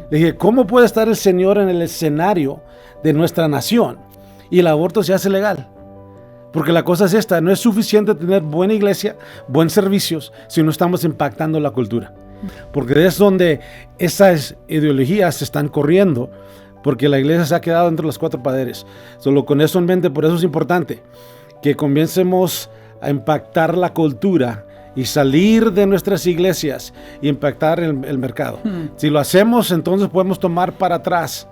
Le dije, ¿cómo puede estar el Señor en el escenario de nuestra nación y el aborto se hace legal? Porque la cosa es esta, no es suficiente tener buena iglesia, buenos servicios, si no estamos impactando la cultura. Porque es donde esas ideologías se están corriendo, porque la iglesia se ha quedado entre los cuatro paredes. Solo con eso en mente, por eso es importante que comencemos a impactar la cultura y salir de nuestras iglesias y impactar el mercado. Si lo hacemos, entonces podemos tomar para atrás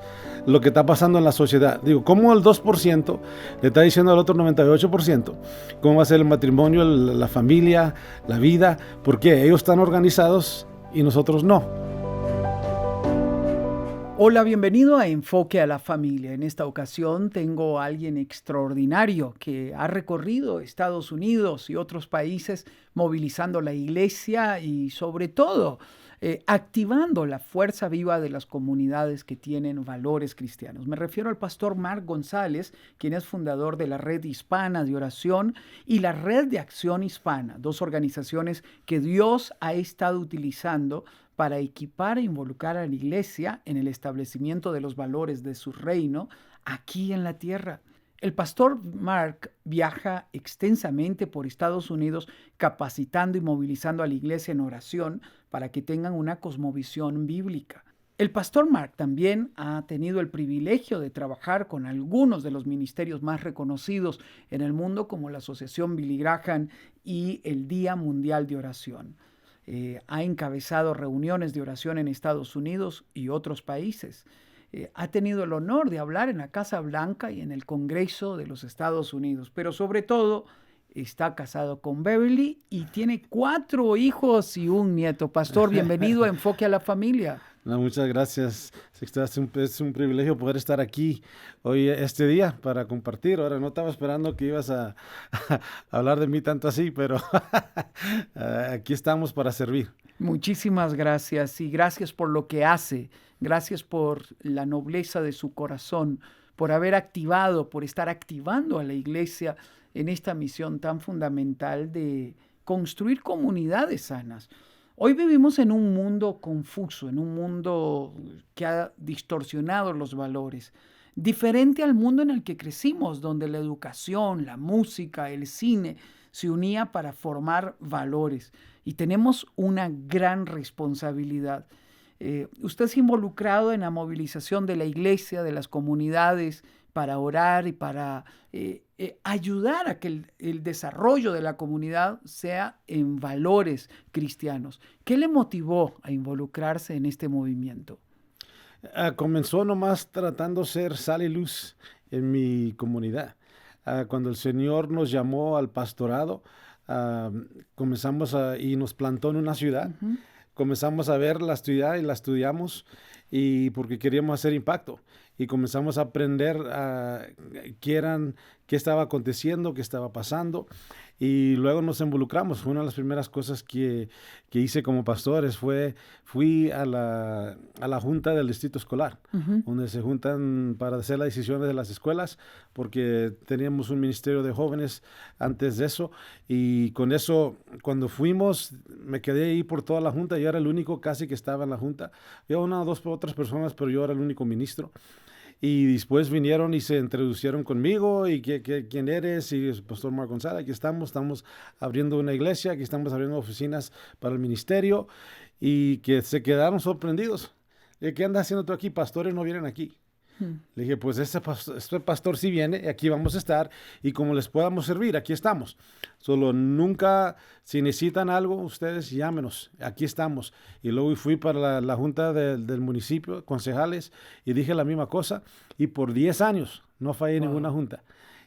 lo que está pasando en la sociedad. Digo, ¿cómo el 2% le está diciendo al otro 98%? ¿Cómo va a ser el matrimonio, la familia, la vida? ¿Por qué? Ellos están organizados y nosotros no. Hola, bienvenido a Enfoque a la Familia. En esta ocasión tengo a alguien extraordinario que ha recorrido Estados Unidos y otros países movilizando la iglesia y sobre todo activando la fuerza viva de las comunidades que tienen valores cristianos. Me refiero al pastor Mark González, quien es fundador de la Red Hispana de Oración y la Red de Acción Hispana, dos organizaciones que Dios ha estado utilizando para equipar e involucrar a la iglesia en el establecimiento de los valores de su reino aquí en la tierra. El pastor Mark viaja extensamente por Estados Unidos capacitando y movilizando a la iglesia en oración para que tengan una cosmovisión bíblica. El pastor Mark también ha tenido el privilegio de trabajar con algunos de los ministerios más reconocidos en el mundo, como la Asociación Billy Graham y el Día Mundial de Oración. Ha encabezado reuniones de oración en Estados Unidos y otros países. Ha tenido el honor de hablar en la Casa Blanca y en el Congreso de los Estados Unidos, pero sobre todo está casado con Beverly y tiene 4 hijos y un nieto. Pastor, bienvenido a Enfoque a la Familia. No, muchas gracias. Es un privilegio poder estar aquí hoy, este día, para compartir. Ahora, no estaba esperando que ibas a hablar de mí tanto así, pero aquí estamos para servir. Muchísimas gracias y gracias por lo que hace. Gracias por la nobleza de su corazón, por haber activado, por estar activando a la iglesia en esta misión tan fundamental de construir comunidades sanas. Hoy vivimos en un mundo confuso, en un mundo que ha distorsionado los valores, diferente al mundo en el que crecimos, donde la educación, la música, el cine se unía para formar valores. Y tenemos una gran responsabilidad. Usted es involucrado en la movilización de la iglesia, de las comunidades, para orar y para ayudar a que el desarrollo de la comunidad sea en valores cristianos. ¿Qué le motivó a involucrarse en este movimiento? Comenzó nomás tratando de ser sal y luz en mi comunidad. Cuando el Señor nos llamó al pastorado, comenzamos y nos plantó en una ciudad. Uh-huh. Comenzamos a ver la ciudad y la estudiamos y porque queríamos hacer impacto. Y comenzamos a aprender qué estaba aconteciendo, qué estaba pasando. Y luego nos involucramos. Una de las primeras cosas que hice como pastores fui a la junta del distrito escolar, uh-huh, donde se juntan para hacer las decisiones de las escuelas, porque teníamos un ministerio de jóvenes antes de eso. Y con eso, cuando fuimos, me quedé ahí por toda la junta. Yo era el único casi que estaba en la junta. Había una o dos otras personas, pero yo era el único ministro. Y después vinieron y se introducieron conmigo y quién eres, y el pastor Mark González, aquí estamos abriendo una iglesia, aquí estamos abriendo oficinas para el ministerio, y que se quedaron sorprendidos. ¿Qué andas haciendo tú aquí? Pastores no vienen aquí. Le dije, pues este pastor sí viene, y aquí vamos a estar, y como les podamos servir, aquí estamos. Solo nunca, si necesitan algo, ustedes llámenos, aquí estamos. Y luego fui para la junta del municipio, concejales, y dije la misma cosa, y por 10 años no fallé en ninguna junta.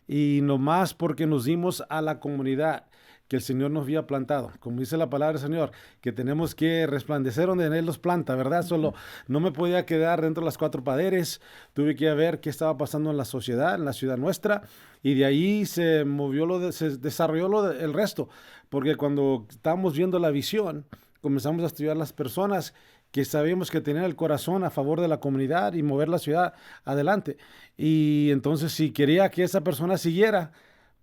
Y nomás porque nos dimos a la comunidad que el Señor nos había plantado. Como dice la palabra del Señor, que tenemos que resplandecer donde Él los planta, ¿verdad? Solo no me podía quedar dentro de las 4 paredes, tuve que ver qué estaba pasando en la sociedad, en la ciudad nuestra, y de ahí se desarrolló el resto, porque cuando estábamos viendo la visión, comenzamos a estudiar las personas que sabíamos que tenían el corazón a favor de la comunidad y mover la ciudad adelante. Y entonces, si quería que esa persona siguiera,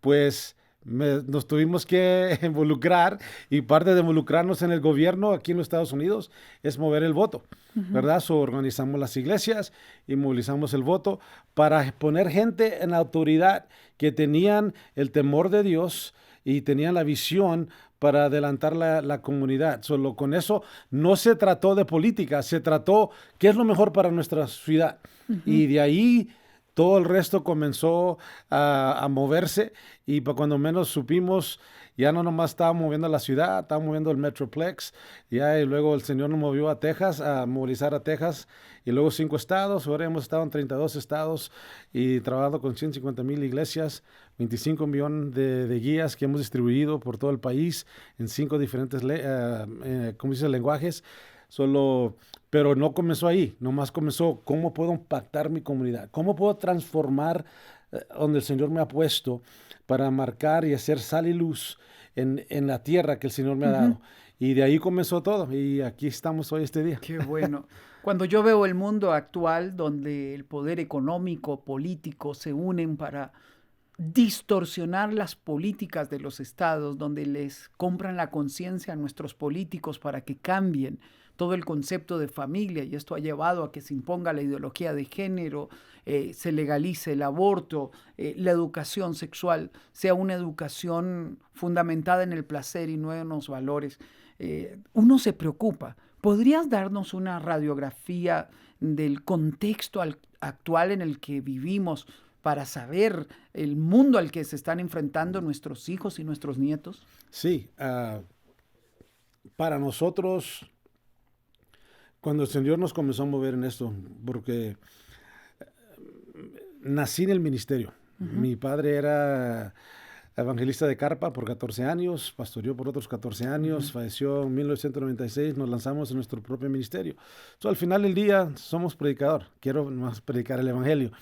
pues Nos tuvimos que involucrar, y parte de involucrarnos en el gobierno aquí en los Estados Unidos es mover el voto, ¿verdad? So, organizamos las iglesias y movilizamos el voto para poner gente en autoridad que tenían el temor de Dios y tenían la visión para adelantar la comunidad. Solo con eso no se trató de política, se trató qué es lo mejor para nuestra ciudad. Y de ahí todo el resto comenzó a moverse, y cuando menos supimos, ya no nomás estábamos moviendo la ciudad, estábamos moviendo el Metroplex, ya, y luego el Señor nos movió a Texas, a movilizar a Texas, y luego 5 estados. Ahora hemos estado en 32 estados y trabajando con 150,000 iglesias, 25 millones de guías que hemos distribuido por todo el país en 5 diferentes ¿cómo dice? Lenguajes. Pero no comenzó ahí, nomás comenzó cómo puedo impactar mi comunidad, cómo puedo transformar donde el Señor me ha puesto para marcar y hacer sal y luz en la tierra que el Señor me ha dado. Y de ahí comenzó todo, y aquí estamos hoy este día. Qué bueno. Cuando yo veo el mundo actual donde el poder económico, político se unen para distorsionar las políticas de los estados, donde les compran la conciencia a nuestros políticos para que cambien todo el concepto de familia, y esto ha llevado a que se imponga la ideología de género, se legalice el aborto, la educación sexual sea una educación fundamentada en el placer y no en los valores. Uno se preocupa. ¿Podrías darnos una radiografía del contexto actual en el que vivimos para saber el mundo al que se están enfrentando nuestros hijos y nuestros nietos? Sí, para nosotros, cuando el Señor nos comenzó a mover en esto, porque nací en el ministerio. Mi padre era evangelista de carpa por 14 años, pastoreó por otros 14 años, falleció en 1996, nos lanzamos en nuestro propio ministerio. Al final del día somos predicador, quiero más predicar el evangelio.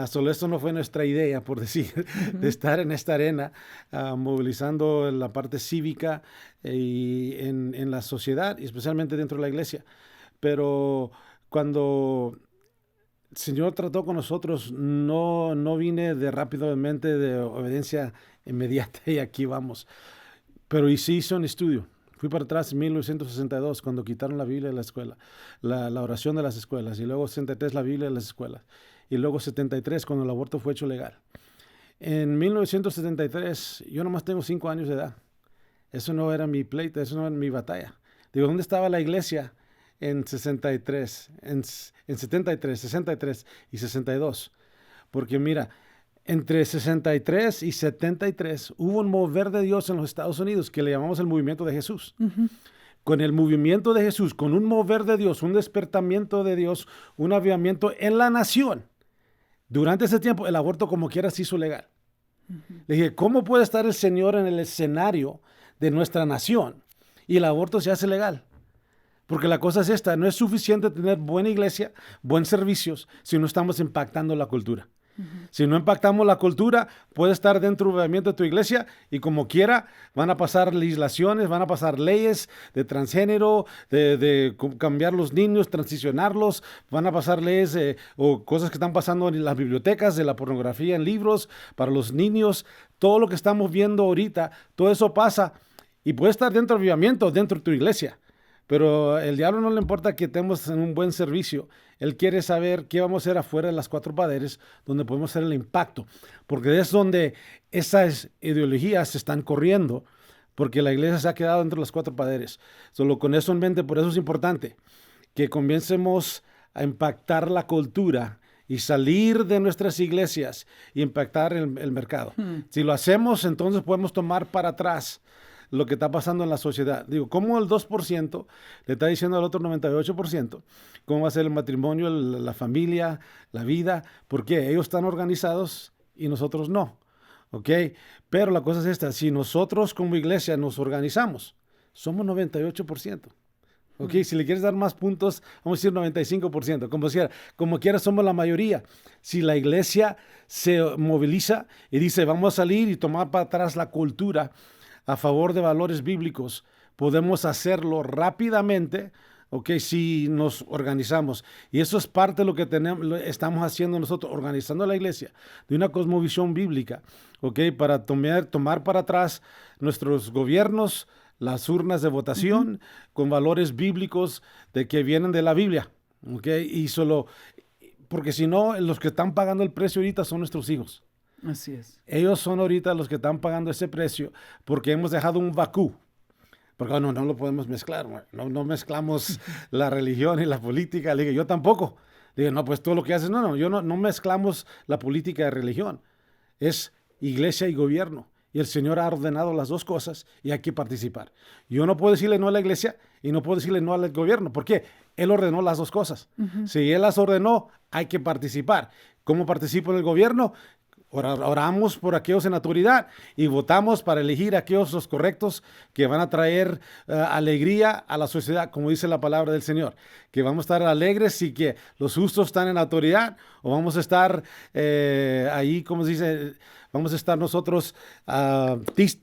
Solo esto no fue nuestra idea, por decir, de estar en esta arena, movilizando la parte cívica y en la sociedad, y especialmente dentro de la iglesia. Pero cuando el Señor trató con nosotros, no vine de rápidamente de obediencia inmediata y aquí vamos. Pero sí hice un estudio. Fui para atrás en 1962, cuando quitaron la Biblia de la escuela, la oración de las escuelas, y luego 63 la Biblia de las escuelas, y luego 73 cuando el aborto fue hecho legal. En 1973, yo nomás tengo 5 años de edad. Eso no era mi pleito, eso no era mi batalla. Digo, ¿dónde estaba la iglesia en 63, en 73, 63 y 62? Porque mira, entre 63 y 73 hubo un mover de Dios en los Estados Unidos que le llamamos el movimiento de Jesús. Con el movimiento de Jesús, con un mover de Dios, un despertamiento de Dios, un avivamiento en la nación. Durante ese tiempo, el aborto como quiera se hizo legal. Le dije, ¿cómo puede estar el Señor en el escenario de nuestra nación y el aborto se hace legal? Porque la cosa es esta, no es suficiente tener buena iglesia, buenos servicios, si no estamos impactando la cultura. Si no impactamos la cultura, puede estar dentro del movimiento de tu iglesia y como quiera van a pasar legislaciones, van a pasar leyes de transgénero, de cambiar los niños, transicionarlos, van a pasar leyes o cosas que están pasando en las bibliotecas, de la pornografía en libros para los niños. Todo lo que estamos viendo ahorita, todo eso pasa y puede estar dentro del avivamiento, dentro de tu iglesia. Pero el diablo no le importa que estemos en un buen servicio. Él quiere saber qué vamos a hacer afuera de las 4 paredes, donde podemos hacer el impacto. Porque es donde esas ideologías se están corriendo, porque la iglesia se ha quedado dentro de las 4 paredes. Solo con eso en mente, por eso es importante que comencemos a impactar la cultura y salir de nuestras iglesias y impactar el mercado. Si lo hacemos, entonces podemos tomar para atrás lo que está pasando en la sociedad. Digo, ¿cómo el 2% le está diciendo al otro 98%? ¿Cómo va a ser el matrimonio, la familia, la vida? ¿Por qué? Ellos están organizados y nosotros no. ¿Ok? Pero la cosa es esta, si nosotros como iglesia nos organizamos, somos 98%. ¿Ok? Si le quieres dar más puntos, vamos a decir 95%. Como quiera somos la mayoría. Si la iglesia se moviliza y dice, vamos a salir y tomar para atrás la cultura a favor de valores bíblicos, podemos hacerlo rápidamente, ¿ok? Si nos organizamos. Y eso es parte de lo que estamos haciendo nosotros, organizando la iglesia de una cosmovisión bíblica, ¿ok? Para tomar para atrás nuestros gobiernos, las urnas de votación, con valores bíblicos de que vienen de la Biblia, ¿ok? Porque si no, los que están pagando el precio ahorita son nuestros hijos. Así es. Ellos son ahorita los que están pagando ese precio porque hemos dejado un vacío. Porque no lo podemos mezclar. No mezclamos la religión y la política. Le digo, yo tampoco. Le digo, no, pues todo lo que haces. No mezclamos la política y religión. Es iglesia y gobierno. Y el Señor ha ordenado las dos cosas y hay que participar. Yo no puedo decirle no a la iglesia y no puedo decirle no al gobierno. ¿Por qué? Él ordenó las dos cosas. Si Él las ordenó, hay que participar. ¿Cómo participo en el gobierno? Oramos por aquellos en autoridad y votamos para elegir aquellos los correctos que van a traer alegría a la sociedad, como dice la palabra del Señor, que vamos a estar alegres y que los justos están en autoridad, o vamos a estar ahí, como se dice, vamos a estar nosotros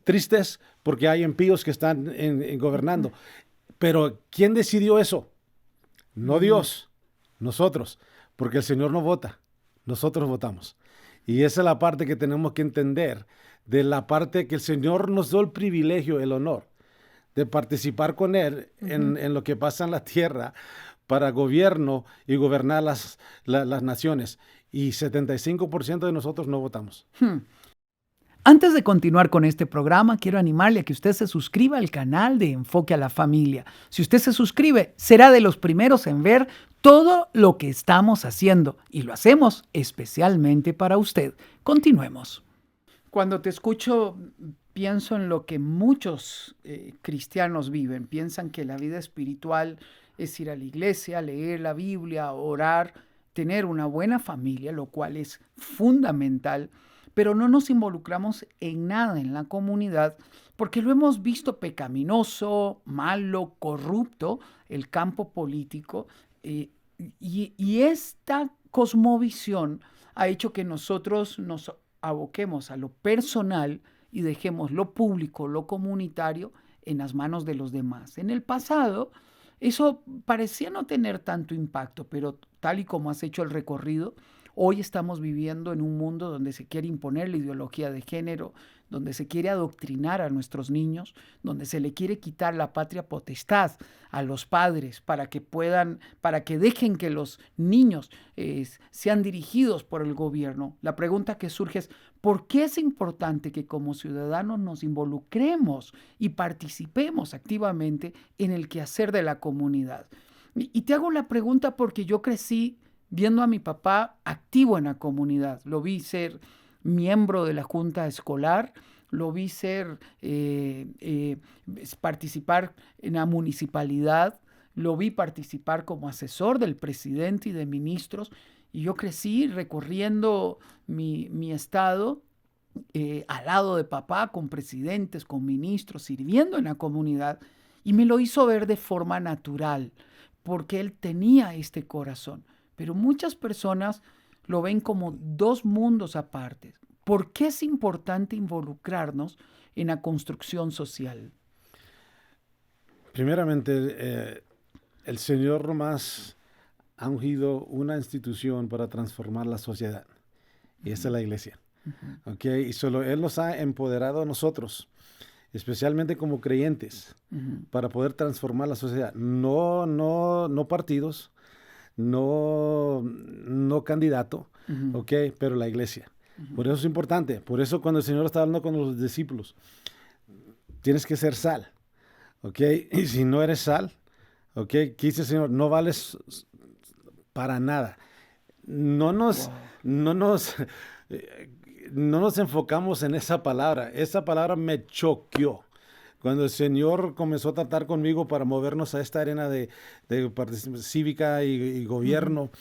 tristes porque hay impíos que están gobernando. Pero ¿quién decidió eso? No Dios, nosotros, porque el Señor no vota, nosotros votamos. Y esa es la parte que tenemos que entender, de la parte que el Señor nos dio el privilegio, el honor, de participar con Él en lo que pasa en la tierra para gobierno y gobernar las naciones. Y 75% de nosotros no votamos. Antes de continuar con este programa, quiero animarle a que usted se suscriba al canal de Enfoque a la Familia. Si usted se suscribe, será de los primeros en ver todo lo que estamos haciendo y lo hacemos especialmente para usted. Continuemos. Cuando te escucho, pienso en lo que muchos cristianos viven. Piensan que la vida espiritual es ir a la iglesia, leer la Biblia, orar, tener una buena familia, lo cual es fundamental, pero no nos involucramos en nada en la comunidad porque lo hemos visto pecaminoso, malo, corrupto, el campo político. Y esta cosmovisión ha hecho que nosotros nos aboquemos a lo personal y dejemos lo público, lo comunitario, en las manos de los demás. En el pasado, eso parecía no tener tanto impacto, pero tal y como has hecho el recorrido, hoy estamos viviendo en un mundo donde se quiere imponer la ideología de género, donde se quiere adoctrinar a nuestros niños, donde se le quiere quitar la patria potestad a los padres para que dejen que los niños sean dirigidos por el gobierno. La pregunta que surge es, ¿por qué es importante que como ciudadanos nos involucremos y participemos activamente en el quehacer de la comunidad? Y te hago la pregunta porque yo crecí viendo a mi papá activo en la comunidad. Lo vi ser miembro de la junta escolar, lo vi participar en la municipalidad, lo vi participar como asesor del presidente y de ministros, y yo crecí recorriendo mi estado al lado de papá, con presidentes, con ministros, sirviendo en la comunidad, y me lo hizo ver de forma natural, porque él tenía este corazón. Pero muchas personas lo ven como dos mundos aparte. ¿Por qué es importante involucrarnos en la construcción social? Primeramente, el Señor más ha ungido una institución para transformar la sociedad. Y esa es la iglesia. ¿Okay? Y solo Él nos ha empoderado a nosotros, especialmente como creyentes, para poder transformar la sociedad. No partidos, no candidato, pero la iglesia. Por eso es importante. Por eso cuando el Señor está hablando con los discípulos, tienes que ser sal, y si no eres sal, ¿qué dice el Señor? No vales para nada. No nos enfocamos en esa palabra. Esa palabra me choqueó. Cuando el Señor comenzó a tratar conmigo para movernos a esta arena de participación cívica y gobierno,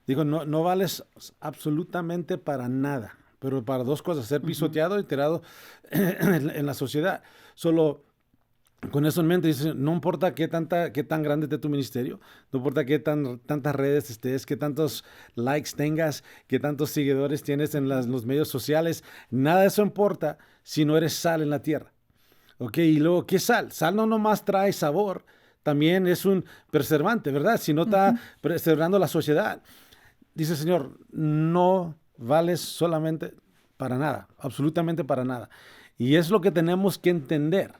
digo, no vales absolutamente para nada, pero para dos cosas, ser pisoteado y tirado en la sociedad. Solo con eso en mente, dice, no importa qué tan grande esté tu ministerio, no importa qué tantas redes estés, qué tantos likes tengas, qué tantos seguidores tienes en los medios sociales, nada de eso importa si no eres sal en la tierra. Y luego, ¿qué es sal? Sal no nomás trae sabor, también es un preservante, ¿verdad? Si no está preservando la sociedad. Dice el Señor, no vales solamente para nada, absolutamente para nada. Y es lo que tenemos que entender.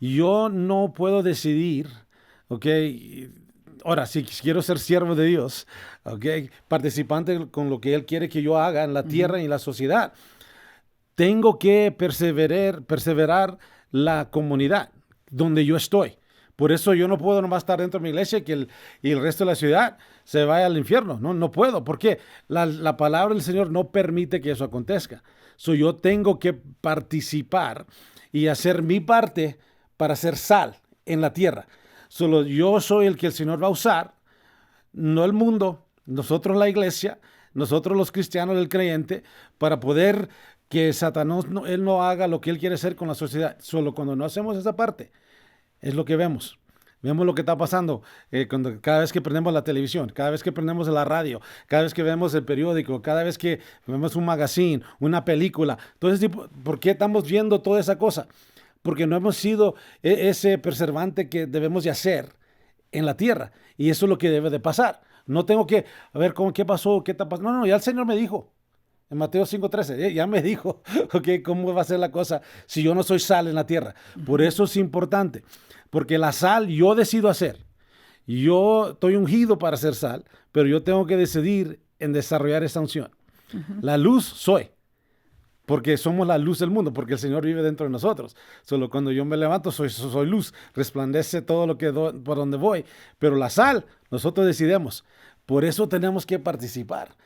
Yo no puedo decidir, ¿ok? Ahora, si quiero ser siervo de Dios, ¿ok? Participante con lo que Él quiere que yo haga en la tierra y en la sociedad, tengo que perseverar la comunidad donde yo estoy. Por eso yo no puedo nomás estar dentro de mi iglesia y el resto de la ciudad se vaya al infierno. No puedo. Porque la palabra del Señor no permite que eso acontezca. Yo tengo que participar y hacer mi parte para hacer sal en la tierra. Solo yo soy el que el Señor va a usar, no el mundo, nosotros la iglesia, nosotros los cristianos, el creyente, para poder que Satanás, él no haga lo que él quiere hacer con la sociedad. Solo cuando no hacemos esa parte, es lo que vemos. Vemos lo que está pasando cada vez que prendemos la televisión, cada vez que prendemos la radio, cada vez que vemos el periódico, cada vez que vemos un magazine, una película. Entonces, ¿por qué estamos viendo toda esa cosa? Porque no hemos sido ese preservante que debemos de hacer en la tierra. Y eso es lo que debe de pasar. No tengo que, a ver, ¿qué pasó? ¿Qué está pasando? No, ya el Señor me dijo. En Mateo 5:13, ya me dijo, okay, cómo va a ser la cosa si yo no soy sal en la tierra. Por eso es importante. Porque la sal yo decido hacer. Yo estoy ungido para hacer sal, pero yo tengo que decidir en desarrollar esa unción. La luz soy. Porque somos la luz del mundo, porque el Señor vive dentro de nosotros. Solo cuando yo me levanto soy luz, resplandece todo lo que por donde voy. Pero la sal, nosotros decidimos. Por eso tenemos que participar.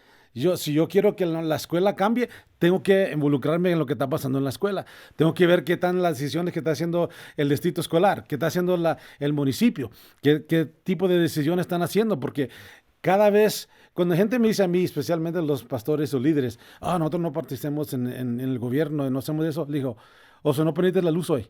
Si yo quiero que la escuela cambie, tengo que involucrarme en lo que está pasando en la escuela. Tengo que ver qué están las decisiones que está haciendo el distrito escolar, qué está haciendo el municipio, qué tipo de decisiones están haciendo, porque cada vez, cuando la gente me dice a mí, especialmente los pastores o líderes, nosotros no participamos en el gobierno, no hacemos eso, le digo, no poniste la luz hoy.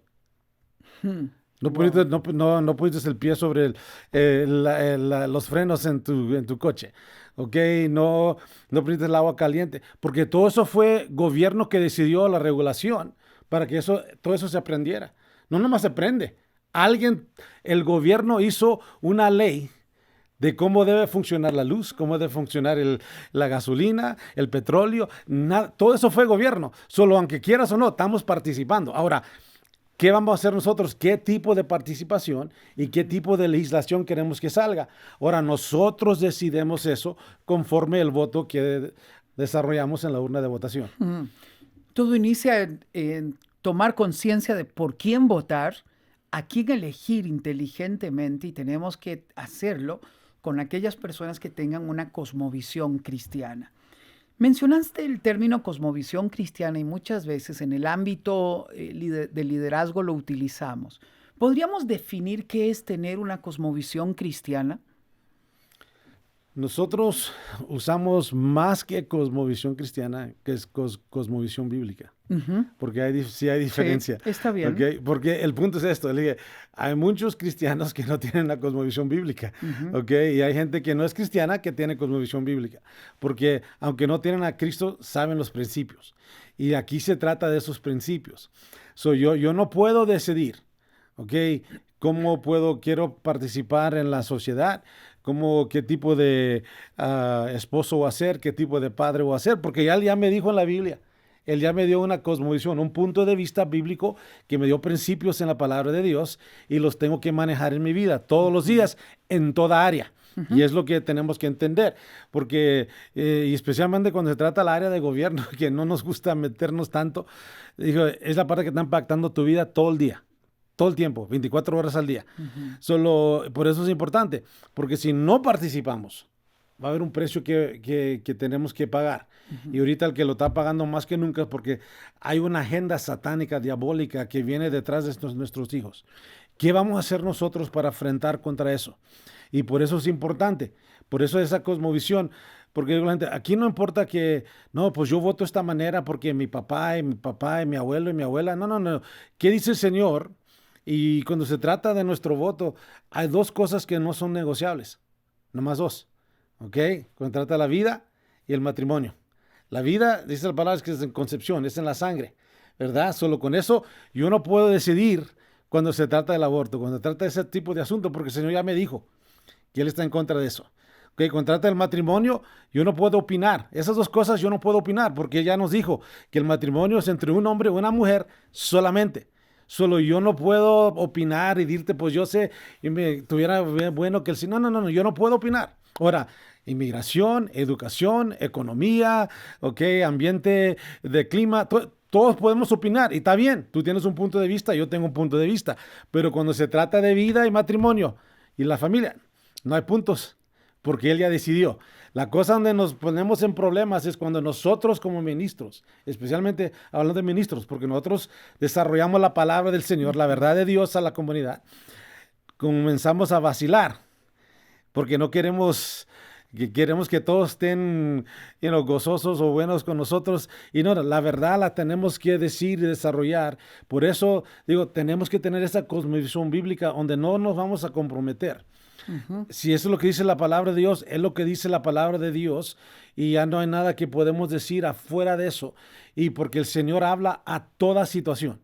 No pusiste el pie sobre los frenos en tu coche. ¿Ok? No pusiste el agua caliente. Porque todo eso fue gobierno que decidió la regulación para que todo eso se aprendiera. No nomás se aprende. El gobierno hizo una ley de cómo debe funcionar la luz, cómo debe funcionar la gasolina, el petróleo. Todo eso fue gobierno. Solo aunque quieras o no, estamos participando. Ahora, ¿qué vamos a hacer nosotros? ¿Qué tipo de participación y qué tipo de legislación queremos que salga? Ahora, nosotros decidimos eso conforme el voto que desarrollamos en la urna de votación. Todo inicia en tomar conciencia de por quién votar, a quién elegir inteligentemente, y tenemos que hacerlo con aquellas personas que tengan una cosmovisión cristiana. Mencionaste el término cosmovisión cristiana y muchas veces en el ámbito de liderazgo lo utilizamos. ¿Podríamos definir qué es tener una cosmovisión cristiana? Nosotros usamos más que cosmovisión cristiana, que es cosmovisión bíblica. Porque sí hay diferencia. Sí, está bien. ¿Okay? Porque el punto es esto. Hay muchos cristianos que no tienen una cosmovisión bíblica. ¿Okay? Y hay gente que no es cristiana que tiene cosmovisión bíblica. Porque aunque no tienen a Cristo, saben los principios. Y aquí se trata de esos principios. Yo no puedo decidir, ¿okay? Quiero participar en la sociedad, qué tipo de esposo voy a ser, qué tipo de padre voy a ser, porque él ya me dijo en la Biblia, él ya me dio una cosmovisión, un punto de vista bíblico que me dio principios en la palabra de Dios y los tengo que manejar en mi vida todos los días, en toda área. Y es lo que tenemos que entender, porque y especialmente cuando se trata del área de gobierno, que no nos gusta meternos tanto, es la parte que está impactando tu vida todo el día. Todo el tiempo, 24 horas al día. Por eso es importante, porque si no participamos, va a haber un precio que tenemos que pagar. Y ahorita el que lo está pagando más que nunca es porque hay una agenda satánica, diabólica, que viene detrás de nuestros hijos. ¿Qué vamos a hacer nosotros para enfrentar contra eso? Y por eso es importante, por eso esa cosmovisión. Porque la gente, aquí no importa pues yo voto de esta manera porque mi papá y mi abuelo y mi abuela. No. ¿Qué dice el Señor? Y cuando se trata de nuestro voto, hay dos cosas que no son negociables. Nomás dos. ¿Ok? Cuando se trata de la vida y el matrimonio. La vida, dice la palabra, es que es en concepción, es en la sangre. ¿Verdad? Solo con eso yo no puedo decidir cuando se trata del aborto, cuando se trata de ese tipo de asuntos, porque el Señor ya me dijo que Él está en contra de eso. Que cuando trata del matrimonio, yo no puedo opinar. Esas dos cosas yo no puedo opinar, porque Él ya nos dijo que el matrimonio es entre un hombre y una mujer solamente. Solo yo no puedo opinar y decirte, pues yo sé, y me tuviera bueno que el sí. No, yo no puedo opinar. Ahora, inmigración, educación, economía, ambiente de clima, todos podemos opinar y está bien. Tú tienes un punto de vista, yo tengo un punto de vista. Pero cuando se trata de vida y matrimonio y la familia, no hay puntos, porque Él ya decidió. La cosa donde nos ponemos en problemas es cuando nosotros como ministros, especialmente hablando de ministros, porque nosotros desarrollamos la palabra del Señor, la verdad de Dios a la comunidad, comenzamos a vacilar, porque no queremos que todos estén gozosos o buenos con nosotros. Y no, la verdad la tenemos que decir y desarrollar. Por eso digo, tenemos que tener esa cosmovisión bíblica donde no nos vamos a comprometer. Uh-huh. Si eso es lo que dice la palabra de Dios, es lo que dice la palabra de Dios, y ya no hay nada que podemos decir afuera de eso. Y porque el Señor habla a toda situación.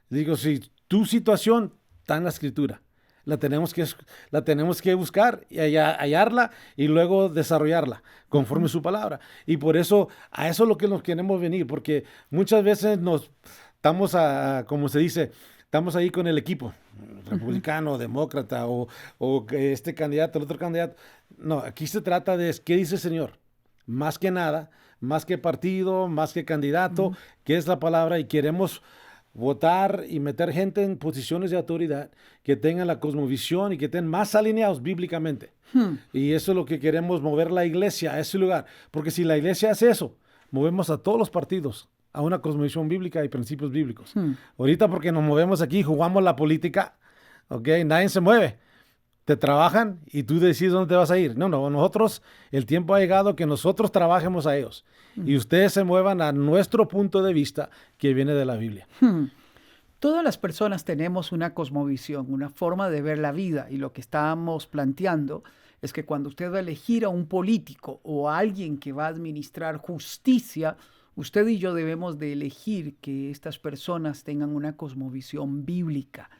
Digo, si tu situación está en la Escritura, la tenemos que buscar y hallarla y luego desarrollarla conforme su palabra. Y por eso, a eso es lo que nos queremos venir, porque muchas veces estamos como se dice, estamos ahí con el equipo, republicano, demócrata, o este candidato, el otro candidato. No, aquí se trata de qué dice el Señor. Más que nada, más que partido, más que candidato, qué es la palabra, y queremos votar y meter gente en posiciones de autoridad que tengan la cosmovisión y que estén más alineados bíblicamente. Y eso es lo que queremos, mover la iglesia a ese lugar. Porque si la iglesia hace eso, movemos a todos los partidos a una cosmovisión bíblica y principios bíblicos. Ahorita porque nos movemos aquí, jugamos la política, nadie se mueve. Te trabajan y tú decides dónde te vas a ir. No, nosotros, el tiempo ha llegado que nosotros trabajemos a ellos y ustedes se muevan a nuestro punto de vista que viene de la Biblia. Todas las personas tenemos una cosmovisión, una forma de ver la vida, y lo que estamos planteando es que cuando usted va a elegir a un político o a alguien que va a administrar justicia, usted y yo debemos de elegir que estas personas tengan una cosmovisión bíblica.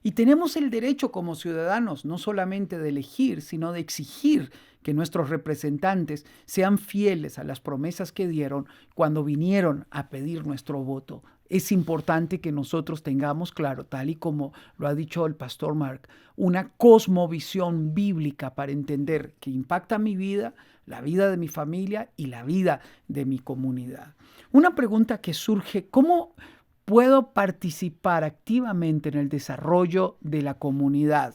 Y tenemos el derecho como ciudadanos no solamente de elegir, sino de exigir que nuestros representantes sean fieles a las promesas que dieron cuando vinieron a pedir nuestro voto. Es importante que nosotros tengamos claro, tal y como lo ha dicho el pastor Mark, una cosmovisión bíblica para entender que impacta mi vida, la vida de mi familia y la vida de mi comunidad. Una pregunta que surge, ¿cómo puedo participar activamente en el desarrollo de la comunidad?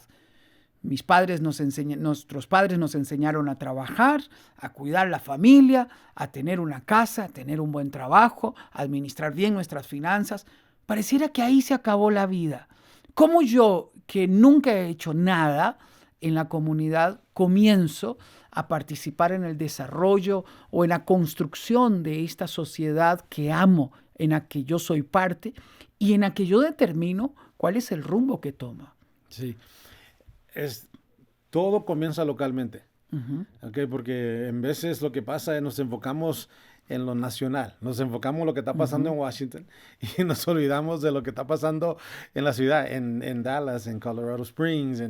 Nuestros padres nos enseñaron a trabajar, a cuidar la familia, a tener una casa, a tener un buen trabajo, a administrar bien nuestras finanzas. Pareciera que ahí se acabó la vida. ¿Cómo yo, que nunca he hecho nada en la comunidad, comienzo a participar en el desarrollo o en la construcción de esta sociedad que amo, en la que yo soy parte y en la que yo determino cuál es el rumbo que toma? Sí, todo comienza localmente, porque en veces lo que pasa es nos enfocamos en lo nacional, nos enfocamos en lo que está pasando en Washington y nos olvidamos de lo que está pasando en la ciudad, en Dallas, en Colorado Springs,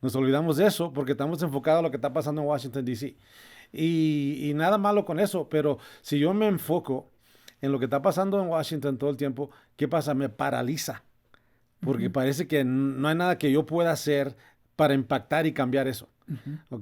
nos olvidamos de eso porque estamos enfocados en lo que está pasando en Washington, D.C. Y nada malo con eso, pero si yo me enfoco en lo que está pasando en Washington todo el tiempo, ¿qué pasa? Me paraliza, porque parece que no hay nada que yo pueda hacer para impactar y cambiar eso.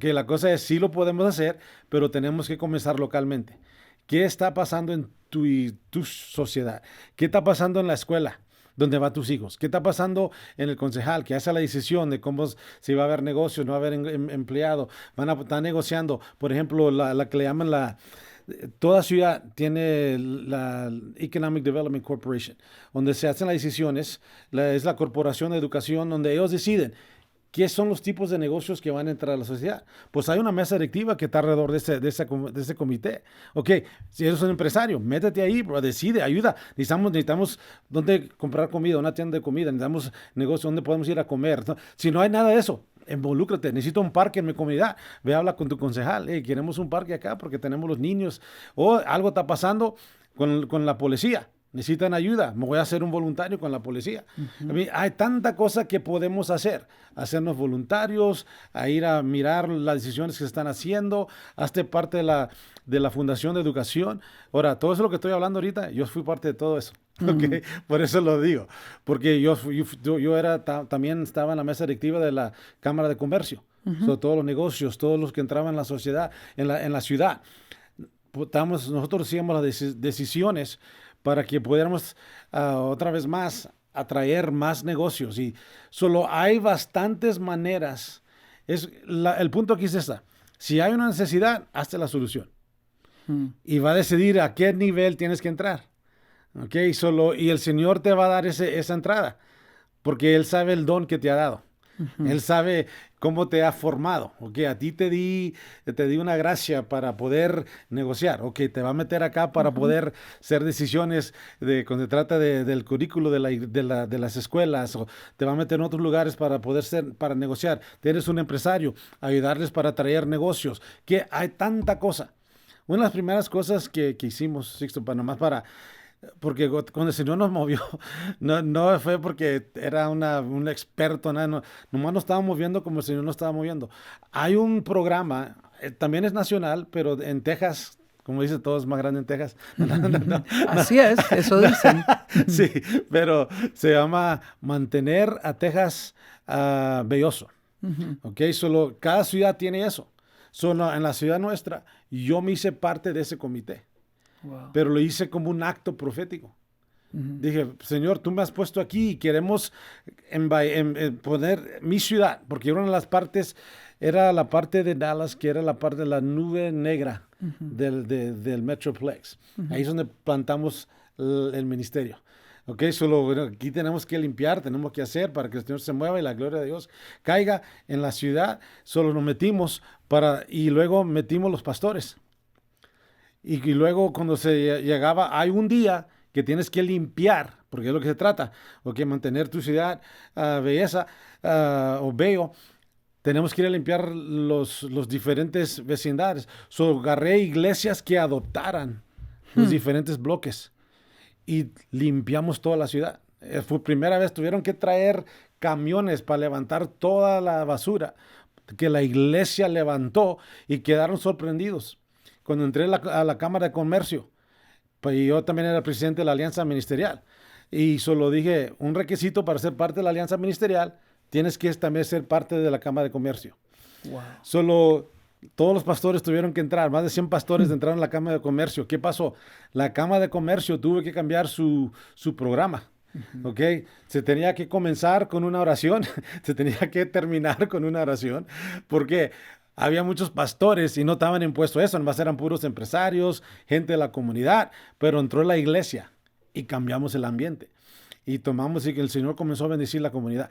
La cosa es, sí lo podemos hacer, pero tenemos que comenzar localmente. ¿Qué está pasando en tu sociedad? ¿Qué está pasando en la escuela donde van tus hijos? ¿Qué está pasando en el concejal que hace la decisión de cómo si va a haber negocio, no va a haber empleado? Van a estar negociando, por ejemplo, la que le llaman toda ciudad tiene la Economic Development Corporation, donde se hacen las decisiones, es la corporación de educación donde ellos deciden qué son los tipos de negocios que van a entrar a la sociedad. Pues hay una mesa directiva que está alrededor de ese comité. Si eres un empresario, métete ahí, decide, ayuda. Necesitamos dónde comprar comida, una tienda de comida, necesitamos negocio, dónde podemos ir a comer. Si no hay nada de eso, involúcrate, necesito un parque en mi comunidad, ve, habla con tu concejal, queremos un parque acá porque tenemos los niños, o algo está pasando con la policía. necesitan ayuda, me voy a hacer un voluntario con la policía. A mí, hay tanta cosa que podemos hacernos voluntarios, a ir a mirar las decisiones que se están haciendo, hazte parte de la Fundación de Educación. Ahora, todo eso lo que estoy hablando ahorita, yo fui parte de todo eso. Okay. Por eso lo digo, porque yo también estaba en la mesa directiva de la Cámara de Comercio, todos los negocios, todos los que entraban en la sociedad, en la ciudad. Nosotros hacíamos las decisiones para que pudiéramos otra vez más atraer más negocios, y solo hay bastantes maneras. El punto aquí es esta: si hay una necesidad, hazte la solución y va a decidir a qué nivel tienes que entrar. Okay, y el Señor te va a dar esa entrada, porque Él sabe el don que te ha dado. Él sabe cómo te ha formado. Okay, a ti te di una gracia para poder negociar. Okay, te va a meter acá para poder hacer decisiones cuando se trata del currículo de las escuelas, o te va a meter en otros lugares para para negociar. Tienes un empresario, ayudarles para traer negocios. Que hay tanta cosa. Una de las primeras cosas que hicimos, Sixto, porque cuando el Señor nos movió, no fue porque era un experto, nomás nos estaba moviendo como el Señor nos estaba moviendo. Hay un programa, también es nacional, pero en Texas, como dice, todo es más grande en Texas. No. Así es, eso dicen. Sí, pero se llama Mantener a Texas Belloso. Okay, solo cada ciudad tiene eso. Solo en la ciudad nuestra, yo me hice parte de ese comité. Wow. Pero lo hice como un acto profético. Dije, Señor, tú me has puesto aquí y queremos poner mi ciudad, porque una de las partes era la parte de Dallas, que era la parte de la nube negra del Metroplex. Ahí es donde plantamos el ministerio. Okay, solo aquí tenemos que limpiar, tenemos que hacer para que el Señor se mueva y la gloria de Dios caiga en la ciudad. Solo nos metimos y luego metimos los pastores. Y luego cuando se llegaba, hay un día que tienes que limpiar, porque es lo que se trata, mantener tu ciudad belleza o bello. Tenemos que ir a limpiar los diferentes vecindades. Agarré iglesias que adoptaran los diferentes bloques y limpiamos toda la ciudad. Fue primera vez, tuvieron que traer camiones para levantar toda la basura que la iglesia levantó, y quedaron sorprendidos. Cuando entré a la Cámara de Comercio, pues yo también era presidente de la Alianza Ministerial, y solo dije, un requisito para ser parte de la Alianza Ministerial, tienes que también ser parte de la Cámara de Comercio. Wow. Solo todos los pastores tuvieron que entrar, más de 100 pastores entraron a la Cámara de Comercio. ¿Qué pasó? La Cámara de Comercio tuvo que cambiar su programa. Okay. Se tenía que comenzar con una oración, se tenía que terminar con una oración, porque había muchos pastores y no estaban impuestos a eso, nomás eran puros empresarios, gente de la comunidad, pero entró la iglesia y cambiamos el ambiente. Y tomamos y que el Señor comenzó a bendecir la comunidad.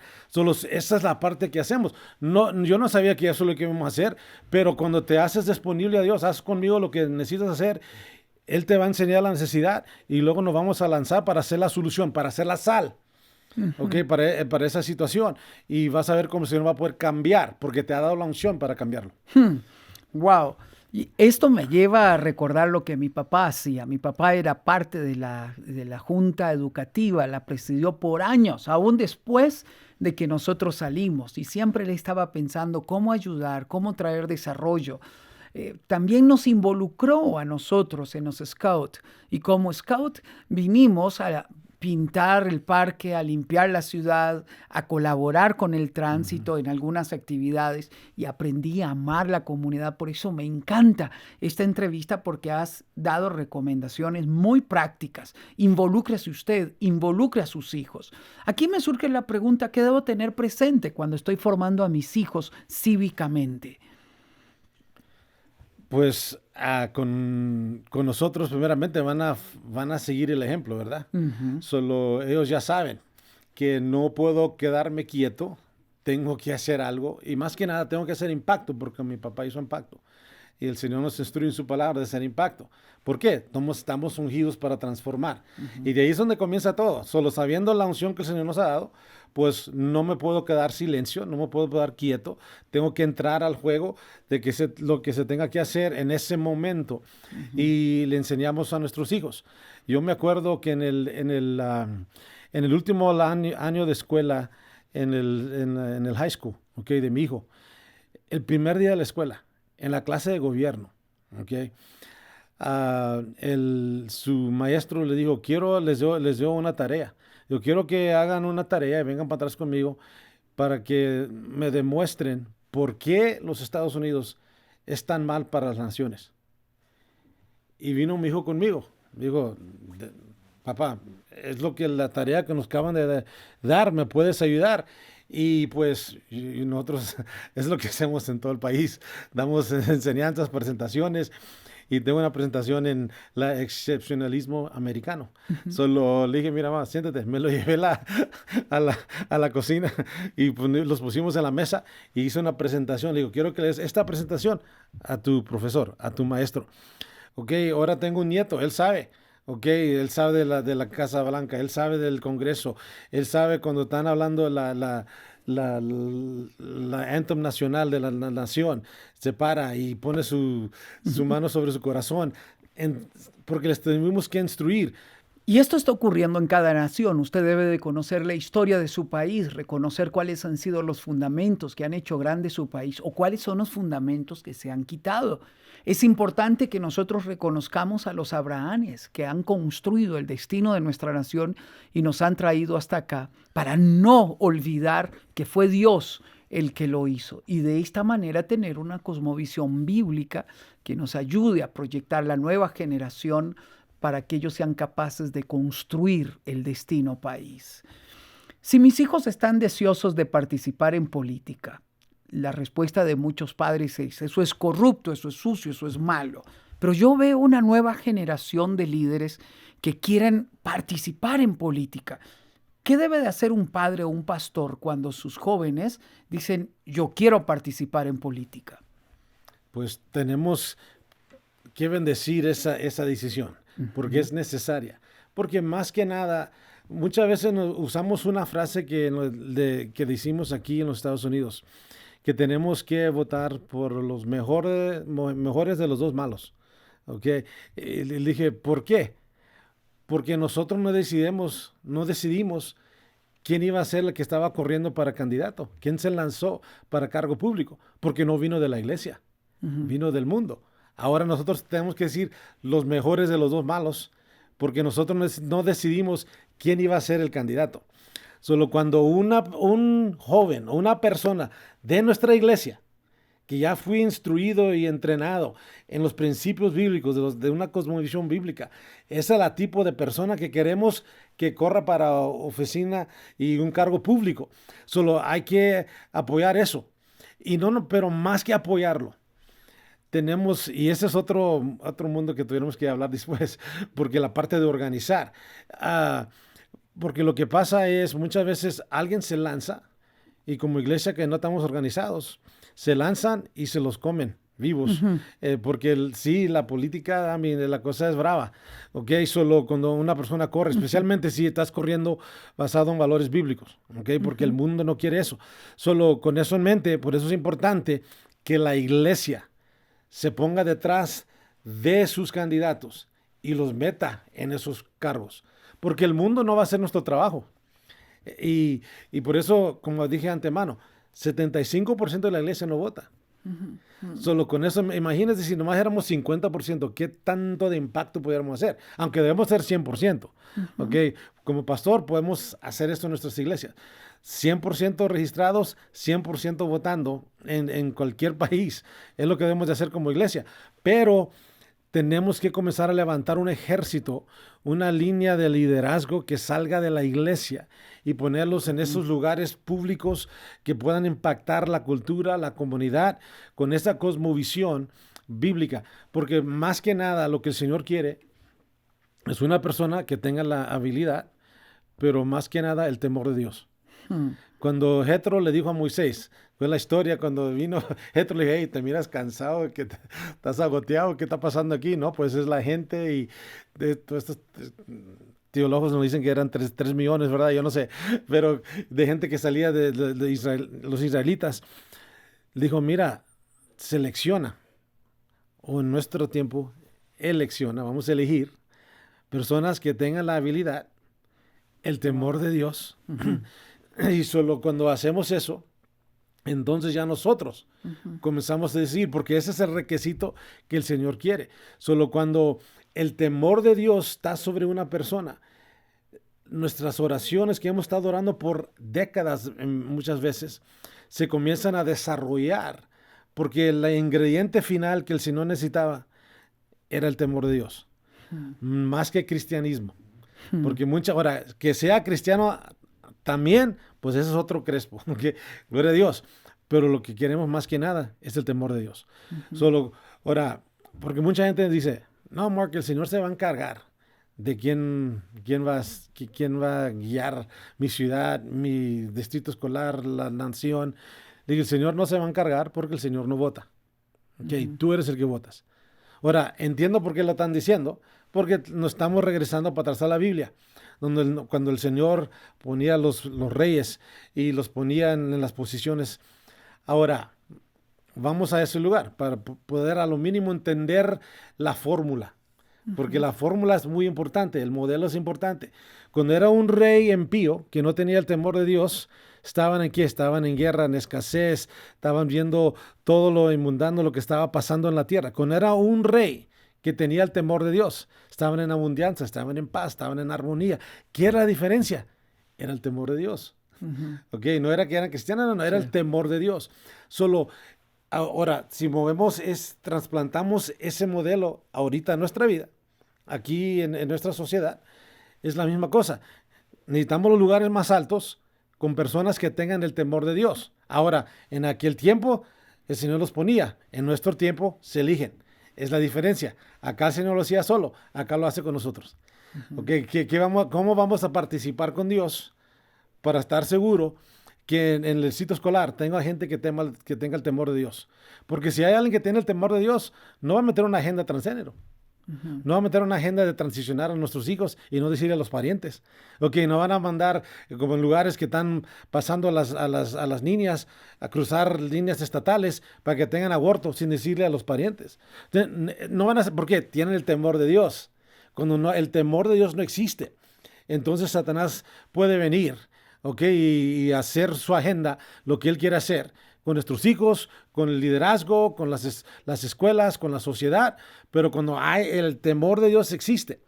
Esa es la parte que hacemos. Yo no sabía que eso es lo que íbamos a hacer, pero cuando te haces disponible a Dios, haz conmigo lo que necesitas hacer, Él te va a enseñar la necesidad y luego nos vamos a lanzar para hacer la solución, para hacer la sal. Okay, para esa situación, y vas a ver cómo el Señor va a poder cambiar, porque te ha dado la unción para cambiarlo. Wow. Y esto me lleva a recordar lo que mi papá hacía. Mi papá era parte de la junta educativa, la presidió por años, aún después de que nosotros salimos, y siempre le estaba pensando cómo ayudar, cómo traer desarrollo. También nos involucró a nosotros en los Scouts, y como Scout vinimos a pintar el parque, a limpiar la ciudad, a colaborar con el tránsito en algunas actividades, y aprendí a amar la comunidad. Por eso me encanta esta entrevista, porque has dado recomendaciones muy prácticas. Involúcrese usted, involucre a sus hijos. Aquí me surge la pregunta, ¿qué debo tener presente cuando estoy formando a mis hijos cívicamente? Pues con nosotros primeramente van a seguir el ejemplo, ¿verdad? Solo ellos ya saben que no puedo quedarme quieto, tengo que hacer algo, y más que nada tengo que hacer impacto, porque mi papá hizo impacto. Y el Señor nos instruye en su palabra de hacer impacto. ¿Por qué? Estamos ungidos para transformar. Y de ahí es donde comienza todo. Solo sabiendo la unción que el Señor nos ha dado, pues no me puedo quedar silencio, no me puedo quedar quieto, tengo que entrar al juego de lo que se tenga que hacer en ese momento. Y le enseñamos a nuestros hijos. Yo me acuerdo que en el último año de escuela, en el high school, okay, de mi hijo, el primer día de la escuela, en la clase de gobierno, okay, su maestro le dijo, les dio una tarea. Yo quiero que hagan una tarea y vengan para atrás conmigo para que me demuestren por qué los Estados Unidos es tan mal para las naciones. Y vino mi hijo conmigo. Dijo, papá, es la tarea que nos acaban de dar, ¿me puedes ayudar? Y pues y nosotros es lo que hacemos en todo el país. Damos enseñanzas, presentaciones. Y tengo una presentación en el excepcionalismo americano. Solo le dije, mira, mamá, siéntate. Me lo llevé a la cocina y pues, los pusimos en la mesa y hice una presentación. Le digo, quiero que le des esta presentación a tu profesor, a tu maestro. Ok, ahora tengo un nieto, él sabe. Ok, él sabe de la Casa Blanca, él sabe del Congreso, él sabe cuando están hablando la anthem nacional de la nación, se para y pone su mano sobre su corazón, porque les tenemos que instruir. Y esto está ocurriendo en cada nación. Usted debe de conocer la historia de su país, reconocer cuáles han sido los fundamentos que han hecho grande su país o cuáles son los fundamentos que se han quitado. Es importante que nosotros reconozcamos a los abrahanes que han construido el destino de nuestra nación y nos han traído hasta acá para no olvidar que fue Dios el que lo hizo. Y de esta manera tener una cosmovisión bíblica que nos ayude a proyectar la nueva generación para que ellos sean capaces de construir el destino país. Si mis hijos están deseosos de participar en política, la respuesta de muchos padres es, eso es corrupto, eso es sucio, eso es malo. Pero yo veo una nueva generación de líderes que quieren participar en política. ¿Qué debe de hacer un padre o un pastor cuando sus jóvenes dicen, yo quiero participar en política? Pues tenemos que bendecir esa decisión, porque es necesaria. Porque más que nada, muchas veces usamos una frase que decimos aquí en los Estados Unidos, que tenemos que votar por los mejores de los dos malos. ¿Okay? Le dije, ¿por qué? Porque nosotros no decidimos quién iba a ser el que estaba corriendo para candidato, quién se lanzó para cargo público, porque no vino de la iglesia, vino del mundo. Ahora nosotros tenemos que decir los mejores de los dos malos, porque nosotros no decidimos quién iba a ser el candidato. Solo cuando un joven o una persona de nuestra iglesia, que ya fue instruido y entrenado en los principios bíblicos, de una cosmovisión bíblica, esa es la tipo de persona que queremos que corra para oficina y un cargo público. Solo hay que apoyar eso. Pero más que apoyarlo, y ese es otro mundo que tuviéramos que hablar después, porque la parte de organizar. Porque lo que pasa es, muchas veces alguien se lanza, y como iglesia que no estamos organizados, se lanzan y se los comen vivos. Porque sí, la política, la cosa es brava. ¿Okay? Solo cuando una persona corre, especialmente si estás corriendo basado en valores bíblicos. ¿Okay? Porque el mundo no quiere eso. Solo con eso en mente, por eso es importante que la iglesia se ponga detrás de sus candidatos y los meta en esos cargos. Porque el mundo no va a hacer nuestro trabajo. Y por eso, como dije antemano, 75% de la iglesia no vota. Solo con eso, imagínense si nomás éramos 50%, ¿qué tanto de impacto pudiéramos hacer? Aunque debemos ser 100%. ¿Okay? Como pastor podemos hacer esto en nuestras iglesias. 100% registrados, 100% votando en cualquier país. Es lo que debemos de hacer como iglesia. Pero tenemos que comenzar a levantar un ejército, una línea de liderazgo que salga de la iglesia y ponerlos en esos lugares públicos que puedan impactar la cultura, la comunidad, con esa cosmovisión bíblica. Porque más que nada lo que el Señor quiere es una persona que tenga la habilidad, pero más que nada el temor de Dios. Cuando Jetro le dijo a Moisés, fue la historia cuando vino Jetro, le dije, hey, te miras cansado, que estás agoteado, ¿qué está pasando aquí? No, pues es la gente y todo esto teólogos nos dicen que eran 3 millones, ¿verdad? Yo no sé, pero de gente que salía de Israel, los israelitas. Dijo, mira, selecciona, o en nuestro tiempo, elecciona, vamos a elegir personas que tengan la habilidad, el temor de Dios, y solo cuando hacemos eso, entonces ya nosotros comenzamos a decir, porque ese es el requisito que el Señor quiere. Solo cuando el temor de Dios está sobre una persona, nuestras oraciones que hemos estado orando por décadas muchas veces, se comienzan a desarrollar, porque el ingrediente final que el Señor necesitaba era el temor de Dios, más que cristianismo. Porque ahora, que sea cristiano también, pues ese es otro crespo, que gloria a Dios. Pero lo que queremos más que nada es el temor de Dios. Solo, ahora, porque mucha gente dice, no, Mark, el Señor se va a encargar de quién va a guiar mi ciudad, mi distrito escolar, la nación. Digo, el Señor no se va a encargar porque el Señor no vota. Okay, tú eres el que votas. Ahora, entiendo por qué lo están diciendo, porque nos estamos regresando para atrás a la Biblia, donde cuando el Señor ponía los reyes y los ponía en las posiciones. Ahora, vamos a ese lugar para poder a lo mínimo entender la fórmula, porque la fórmula es muy importante, el modelo es importante. Cuando era un rey impío que no tenía el temor de Dios, estaban en qué, estaban en guerra, en escasez, estaban viendo todo lo inmundando, lo que estaba pasando en la tierra. Cuando era un rey que tenía el temor de Dios, estaban en abundancia, estaban en paz, estaban en armonía. ¿Qué era la diferencia? Era el temor de Dios. Okay, no era que eran cristianos, no, era el temor de Dios. Solo, ahora, si trasplantamos ese modelo ahorita en nuestra vida, aquí en nuestra sociedad, es la misma cosa. Necesitamos los lugares más altos con personas que tengan el temor de Dios. Ahora, en aquel tiempo, el Señor los ponía. En nuestro tiempo, se eligen. Es la diferencia. Acá el Señor lo hacía solo, acá lo hace con nosotros. Okay, ¿cómo vamos a participar con Dios para estar seguro que en el sitio escolar tenga gente que tenga el temor de Dios? Porque si hay alguien que tiene el temor de Dios, no va a meter una agenda transgénero. No va a meter una agenda de transicionar a nuestros hijos y no decirle a los parientes. No van a mandar como en lugares que están pasando a las niñas a cruzar líneas estatales para que tengan aborto sin decirle a los parientes. No van a hacer, ¿por qué? Tienen el temor de Dios. Cuando el temor de Dios no existe, entonces Satanás puede venir, y hacer su agenda, lo que él quiere hacer con nuestros hijos, con el liderazgo, con las escuelas, con la sociedad. Pero cuando hay el temor de Dios existe.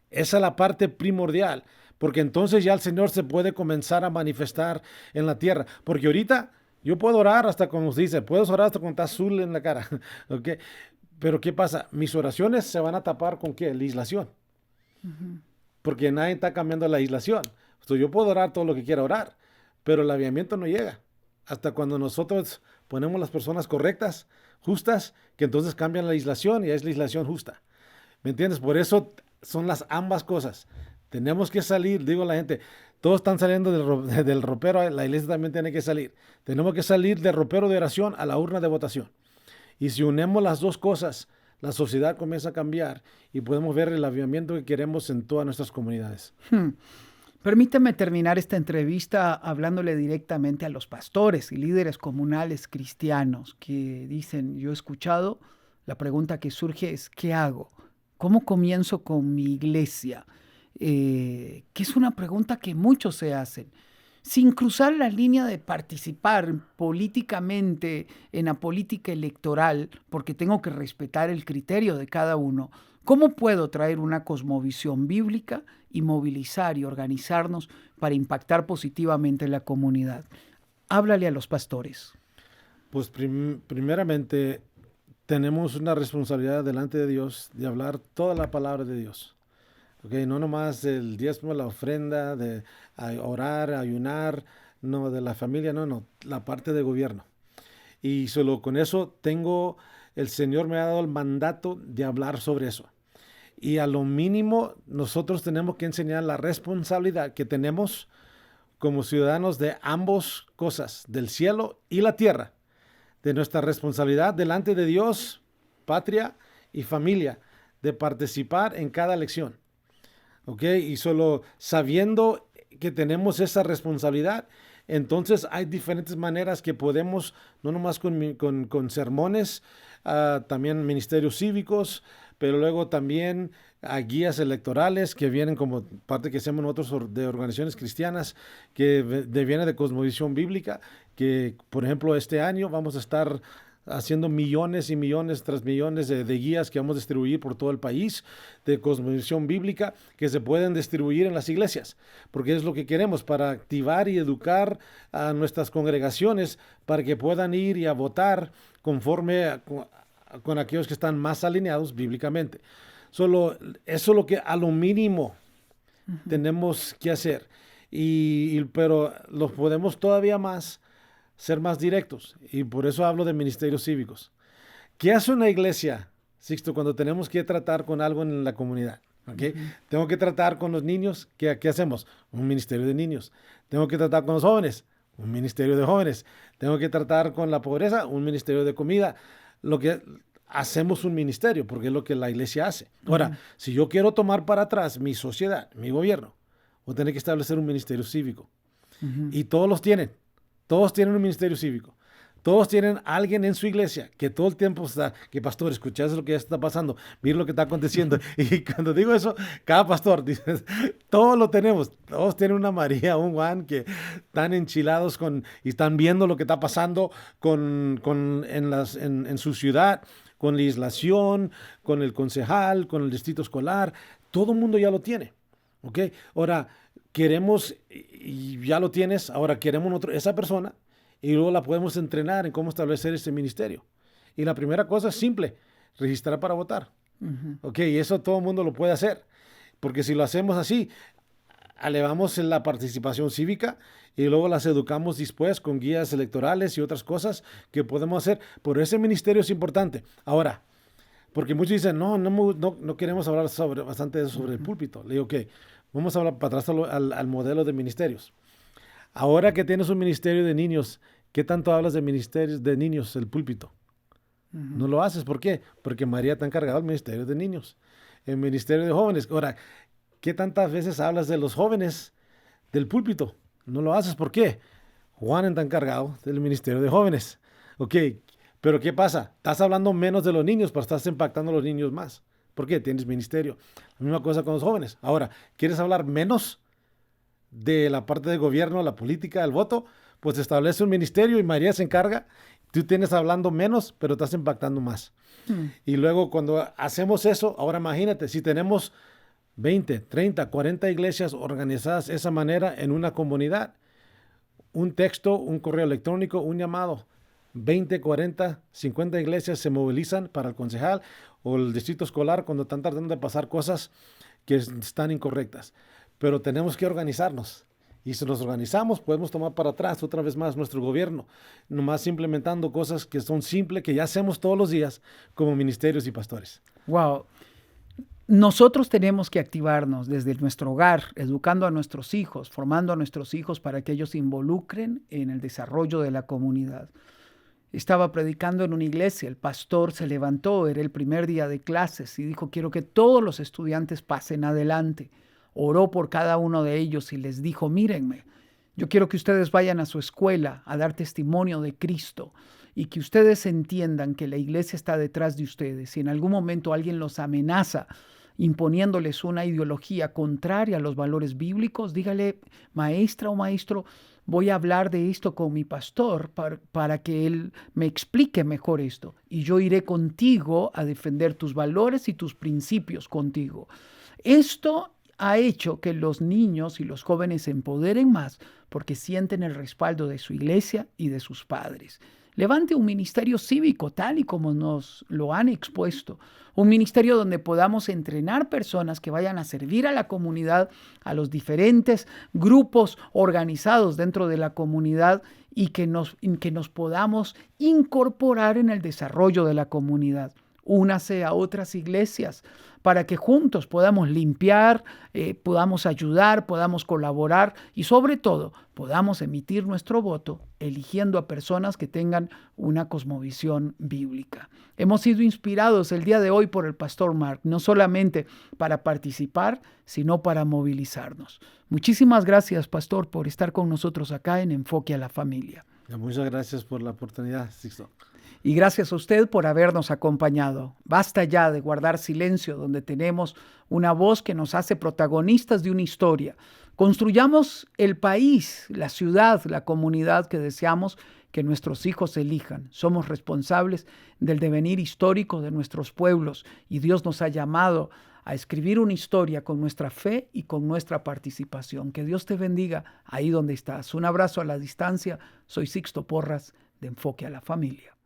Esa es la parte primordial, porque entonces ya el Señor se puede comenzar a manifestar en la tierra. Porque ahorita yo puedo orar hasta como se dice, puedo orar hasta cuando está azul en la cara. ¿Okay? Pero ¿qué pasa? Mis oraciones se van a tapar ¿con qué? Legislación. Porque nadie está cambiando la legislación. Entonces, yo puedo orar todo lo que quiera orar, pero el avivamiento no llega hasta cuando nosotros ponemos las personas correctas, justas, que entonces cambian la legislación y es legislación justa. ¿Me entiendes? Por eso son las ambas cosas. Tenemos que salir, digo a la gente, todos están saliendo del ropero, la iglesia también tiene que salir. Tenemos que salir del ropero de oración a la urna de votación. Y si unimos las dos cosas, la sociedad comienza a cambiar y podemos ver el avivamiento que queremos en todas nuestras comunidades. Permítame terminar esta entrevista hablándole directamente a los pastores y líderes comunales cristianos que dicen, yo he escuchado, la pregunta que surge es, ¿qué hago? ¿Cómo comienzo con mi iglesia? Que es una pregunta que muchos se hacen. Sin cruzar la línea de participar políticamente en la política electoral, porque tengo que respetar el criterio de cada uno, ¿cómo puedo traer una cosmovisión bíblica y movilizar y organizarnos para impactar positivamente en la comunidad? Háblale a los pastores. Pues primeramente tenemos una responsabilidad delante de Dios de hablar toda la palabra de Dios. No nomás el diezmo, la ofrenda, de orar, ayunar, no, de la familia, no, la parte de gobierno. Y solo con eso el Señor me ha dado el mandato de hablar sobre eso. Y a lo mínimo nosotros tenemos que enseñar la responsabilidad que tenemos como ciudadanos de ambas cosas, del cielo y la tierra, de nuestra responsabilidad delante de Dios, patria y familia, de participar en cada elección. ¿ok? Y solo sabiendo que tenemos esa responsabilidad, entonces hay diferentes maneras que podemos, no nomás con sermones, también ministerios cívicos, pero luego también a guías electorales que vienen como parte que hacemos nosotros de organizaciones cristianas, que viene de Cosmovisión Bíblica, que por ejemplo este año vamos a estar haciendo millones y millones tras millones de guías que vamos a distribuir por todo el país de Cosmovisión Bíblica que se pueden distribuir en las iglesias, porque es lo que queremos para activar y educar a nuestras congregaciones para que puedan ir y a votar conforme con aquellos que están más alineados bíblicamente. Eso es lo que a lo mínimo tenemos que hacer, pero lo podemos todavía más ser más directos, y por eso hablo de ministerios cívicos. ¿Qué hace una iglesia, Sixto, cuando tenemos que tratar con algo en la comunidad? ¿Okay? Tengo que tratar con los niños, ¿qué hacemos? Un ministerio de niños. Tengo que tratar con los jóvenes, un ministerio de jóvenes. Tengo que tratar con la pobreza, un ministerio de comida. Hacemos un ministerio, porque es lo que la iglesia hace. Ahora, si yo quiero tomar para atrás mi sociedad, mi gobierno, voy a tener que establecer un ministerio cívico. Y todos los tienen. Todos tienen un ministerio cívico. Todos tienen alguien en su iglesia que todo el tiempo está, que pastor, escuchas lo que ya está pasando, mira lo que está aconteciendo. Y cuando digo eso, cada pastor dice, todos lo tenemos. Todos tienen una María, un Juan que están enchilados y están viendo lo que está pasando en su ciudad, con la legislación, con el concejal, con el distrito escolar. Todo el mundo ya lo tiene. ¿Ok? Ahora, queremos, y ya lo tienes, ahora queremos esa persona, y luego la podemos entrenar en cómo establecer ese ministerio. Y la primera cosa es simple, registrar para votar. ¿Ok? Y eso todo el mundo lo puede hacer, porque si lo hacemos así, elevamos la participación cívica y luego las educamos después con guías electorales y otras cosas que podemos hacer. Pero ese ministerio es importante. Ahora, porque muchos dicen, no queremos hablar bastante sobre el púlpito. Le digo, ok, vamos a hablar para atrás al modelo de ministerios. Ahora que tienes un ministerio de niños, ¿qué tanto hablas de ministerios de niños, el púlpito? No lo haces. ¿Por qué? Porque María te ha encargado el ministerio de niños, el ministerio de jóvenes. Ahora, ¿qué tantas veces hablas de los jóvenes del púlpito? No lo haces. ¿Por qué? Juan está encargado del ministerio de jóvenes. Ok, pero ¿qué pasa? Estás hablando menos de los niños, pero estás impactando a los niños más. ¿Por qué? Tienes ministerio. La misma cosa con los jóvenes. Ahora, ¿quieres hablar menos de la parte de gobierno, la política, el voto? Pues establece un ministerio y María se encarga. Tú tienes hablando menos, pero estás impactando más. Y luego cuando hacemos eso, ahora imagínate, si tenemos 20, 30, 40 iglesias organizadas de esa manera en una comunidad, un texto, un correo electrónico, un llamado, 20, 40, 50 iglesias se movilizan para el concejal o el distrito escolar cuando están tratando de pasar cosas que están incorrectas. Pero tenemos que organizarnos. Y si nos organizamos, podemos tomar para atrás otra vez más nuestro gobierno, nomás implementando cosas que son simples, que ya hacemos todos los días como ministerios y pastores. Wow. Nosotros tenemos que activarnos desde nuestro hogar, educando a nuestros hijos, formando a nuestros hijos para que ellos se involucren en el desarrollo de la comunidad. Estaba predicando en una iglesia, el pastor se levantó, era el primer día de clases y dijo, quiero que todos los estudiantes pasen adelante. Oró por cada uno de ellos y les dijo, mírenme, yo quiero que ustedes vayan a su escuela a dar testimonio de Cristo y que ustedes entiendan que la iglesia está detrás de ustedes. Si en algún momento alguien los amenaza imponiéndoles una ideología contraria a los valores bíblicos, dígale, maestra o maestro, voy a hablar de esto con mi pastor para que él me explique mejor esto. Y yo iré contigo a defender tus valores y tus principios contigo. Esto ha hecho que los niños y los jóvenes se empoderen más porque sienten el respaldo de su iglesia y de sus padres. Levante un ministerio cívico tal y como nos lo han expuesto. Un ministerio donde podamos entrenar personas que vayan a servir a la comunidad, a los diferentes grupos organizados dentro de la comunidad y que nos podamos incorporar en el desarrollo de la comunidad. únase a otras iglesias para que juntos podamos limpiar, podamos ayudar, podamos colaborar y sobre todo podamos emitir nuestro voto eligiendo a personas que tengan una cosmovisión bíblica. Hemos sido inspirados el día de hoy por el pastor Mark, no solamente para participar, sino para movilizarnos. Muchísimas gracias, pastor, por estar con nosotros acá en Enfoque a la Familia. Muchas gracias por la oportunidad, Sixto. Y gracias a usted por habernos acompañado. Basta ya de guardar silencio donde tenemos una voz que nos hace protagonistas de una historia. Construyamos el país, la ciudad, la comunidad que deseamos que nuestros hijos elijan. Somos responsables del devenir histórico de nuestros pueblos y Dios nos ha llamado a escribir una historia con nuestra fe y con nuestra participación. Que Dios te bendiga ahí donde estás. Un abrazo a la distancia. Soy Sixto Porras de Enfoque a la Familia.